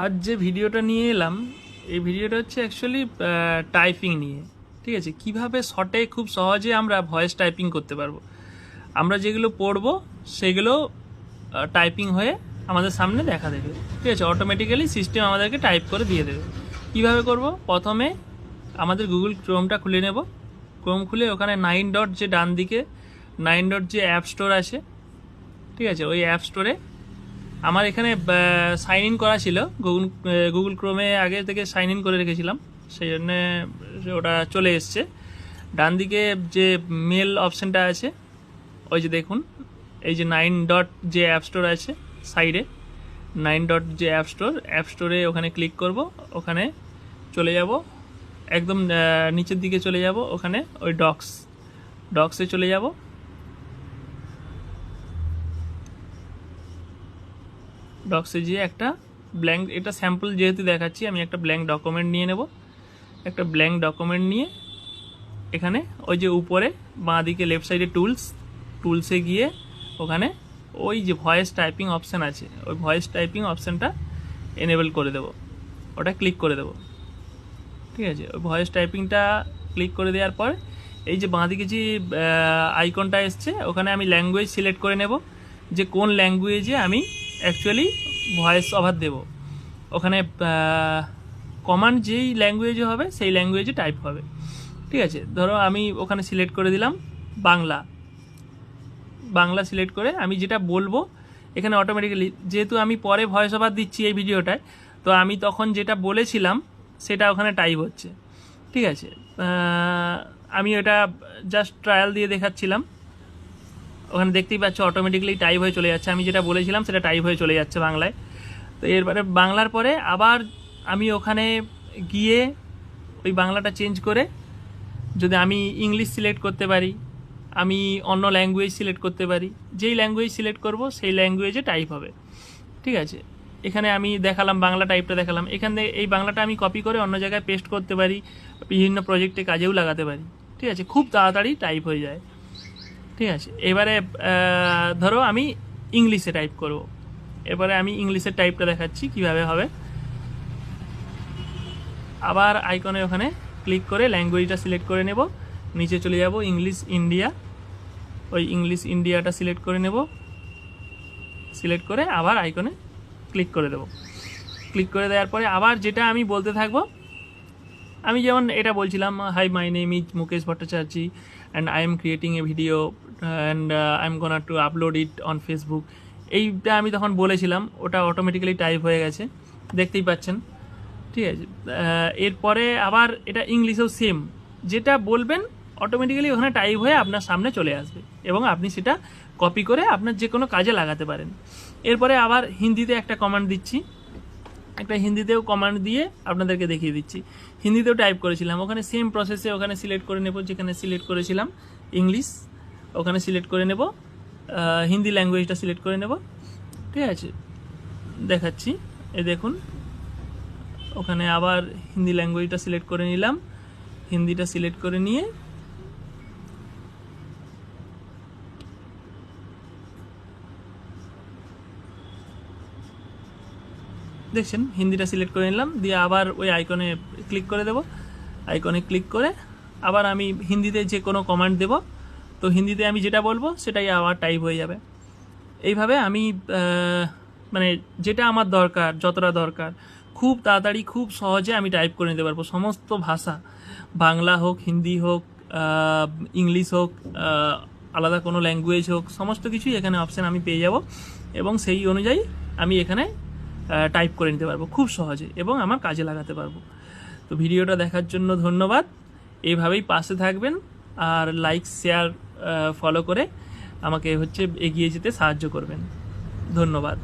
আজ যে ভিডিওটা নিয়ে এলাম এই ভিডিওটা হচ্ছে অ্যাকচুয়ালি টাইপিং নিয়ে। ঠিক আছে, কিভাবে শর্টে খুব সহজে আমরা ভয়েস টাইপিং করতে পারবো। আমরা যেগুলো পড়বো সেগুলো টাইপিং হয়ে আমাদের সামনে দেখা দেবে। ঠিক আছে, অটোমেটিক্যালি সিস্টেম আমাদেরকে টাইপ করে দিয়ে দেবে। কিভাবে করব? প্রথমে আমাদের গুগল ক্রোমটা খুলে নেব। ক্রোম খুলে ওখানে 9 ডট যে ডান দিকে 9 ডট যে অ্যাপ স্টোর আছে, ঠিক আছে, ওই অ্যাপ স্টোরে আমার এখানে সাইন ইন করা ছিল। গুগল ক্রোমে আগে থেকে সাইন ইন করে রেখেছিলাম, সেই জন্যে ওটা চলে এসছে। ডান দিকে যে মেল অপশানটা আছে, ওই যে দেখুন, এই যে 9 ডট যে অ্যাপ স্টোর আছে সাইডে, 9 ডট যে অ্যাপ স্টোরে ওখানে ক্লিক করব। ওখানে চলে যাব, একদম নিচের দিকে চলে যাব। ওখানে ওই ডক্সে চলে যাব। ডক্সে গিয়ে একটা ব্ল্যাঙ্ক, এটা স্যাম্পল যেহেতু দেখাচ্ছি, আমি একটা ব্ল্যাঙ্ক ডকুমেন্ট নিয়ে নেব। একটা ব্ল্যাঙ্ক ডকুমেন্ট নিয়ে এখানে ওই যে উপরে বাঁ দিকে লেফট সাইডে টুলসে গিয়ে ওখানে ওই যে ভয়েস টাইপিং অপশান আছে, ওই ভয়েস টাইপিং অপশানটা এনেবল করে দেব। ওটা ক্লিক করে দেব। ঠিক আছে, ওই ভয়েস টাইপিংটা ক্লিক করে দেওয়ার পর এই যে বাঁ দিকে যে আইকনটা এসছে, ওখানে আমি ল্যাঙ্গুয়েজ সিলেক্ট করে নেব যে কোন ল্যাঙ্গুয়েজে আমি অ্যাকচুয়ালি ভয়েস ওভার দেব। ওখানে কমান্ড যেই ল্যাঙ্গুয়েজে হবে সেই ল্যাঙ্গুয়েজে টাইপ হবে। ঠিক আছে, ধরো আমি ওখানে সিলেক্ট করে দিলাম বাংলা সিলেক্ট করে আমি যেটা বলবো এখানে অটোমেটিক্যালি, যেহেতু আমি পরে ভয়েস ওভার দিচ্ছি এই ভিডিওটায়, তো আমি তখন যেটা বলেছিলাম সেটা ওখানে টাইপ হচ্ছে। ঠিক আছে, আমি ওটা জাস্ট ট্রায়াল দিয়ে দেখাচ্ছিলাম। ওখানে দেখতেই পাচ্ছ অটোমেটিক্যালি টাইপ হয়ে চলে যাচ্ছে। আমি যেটা বলেছিলাম সেটা টাইপ হয়ে চলে যাচ্ছে বাংলায়। তো এরপরে বাংলার পরে আবার আমি ওখানে গিয়ে ওই বাংলাটা চেঞ্জ করে যদি আমি ইংলিশ সিলেক্ট করতে পারি, আমি অন্য ল্যাঙ্গুয়েজ সিলেক্ট করতে পারি। যেই ল্যাঙ্গুয়েজ সিলেক্ট করব সেই ল্যাঙ্গুয়েজে টাইপ হবে। ঠিক আছে, এখানে আমি দেখালাম বাংলা টাইপটা দেখালাম। এখানে এই বাংলাটা আমি কপি করে অন্য জায়গায় পেস্ট করতে পারি, বিভিন্ন প্রজেক্টে কাজেও লাগাতে পারি। ঠিক আছে, খুব তাড়াতাড়ি টাইপ হয়ে যায়। ঠিক আছে, এবারে ধরো আমি ইংলিশে টাইপ করব। এবারে আমি ইংলিশের টাইপটা দেখাচ্ছি কিভাবে হবে। আবার আইকনে ওখানে ক্লিক করে ল্যাঙ্গুয়েজটা সিলেক্ট করে নেব। নিচে চলে যাব ইংলিশ ইন্ডিয়া, ওই ইংলিশ ইন্ডিয়াটা সিলেক্ট করে নেব। সিলেক্ট করে আবার আইকনে ক্লিক করে দেব। ক্লিক করে দেওয়ার পরে আবার যেটা আমি বলতে থাকবো, আমি যেমন এটা বলছিলাম, hi my name is Mukesh Bhattacharya and I am creating a video and I am gonna to upload it on Facebook. এইটা আমি তখন বলেছিলাম, ওটা অটোমেটিক্যালি টাইপ হয়ে গেছে, দেখতেই পাচ্ছেন। ঠিক আছে, এরপরে আবার এটা ইংলিশেও সেম, যেটা বলবেন অটোমেটিক্যালি ওখানে টাইপ হয়ে আপনার সামনে চলে আসবে এবং আপনি সেটা কপি করে আপনার যে কোনো কাজে লাগাতে পারেন। এরপরে আবার হিন্দিতে একটা কমান্ড দিচ্ছি, একটা হিন্দিতেও কমান্ড দিয়ে আপনাদেরকে দেখিয়ে দিচ্ছি। হিন্দিতেও টাইপ করেছিলাম, ওখানে সেম প্রসেসে ওখানে সিলেক্ট করে নেব, যেখানে সিলেক্ট করেছিলাম ইংলিশ ওখানে সিলেক্ট করে নেব, হিন্দি ল্যাঙ্গুয়েজটা সিলেক্ট করে নেব। ঠিক আছে, দেখাচ্ছি, এই দেখুন ওখানে আবার হিন্দি ল্যাঙ্গুয়েজটা সিলেক্ট করে নিলাম। হিন্দিটা সিলেক্ট করে নিয়ে দেখছেন হিন্দিটা সিলেক্ট করে নিলাম, দিয়ে আবার ওই আইকনে ক্লিক করে দেব। আইকনে ক্লিক করে আবার আমি হিন্দিতে যে কোনো কমান্ড দেব, তো হিন্দিতে আমি যেটা বলবো সেটাই আবার টাইপ হয়ে যাবে। এইভাবে আমি মানে যেটা আমার দরকার, যতটা দরকার, খুব তাড়াতাড়ি খুব সহজে আমি টাইপ করে নিতে পারবো। সমস্ত ভাষা, বাংলা হোক, হিন্দি হোক, ইংলিশ হোক, আলাদা কোনো ল্যাঙ্গুয়েজ হোক, সমস্ত কিছুই এখানে অপশান আমি পেয়ে যাব এবং সেই অনুযায়ী আমি এখানে টাইপ করে নিতে পারবো খুব সহজে এবং আমার কাজে লাগাতে পারবো। তো ভিডিওটা দেখার জন্য ধন্যবাদ। এইভাবেই পাশে থাকবেন আর লাইক শেয়ার ফলো করে আমাকে এগিয়ে যেতে সাহায্য করবেন। ধন্যবাদ।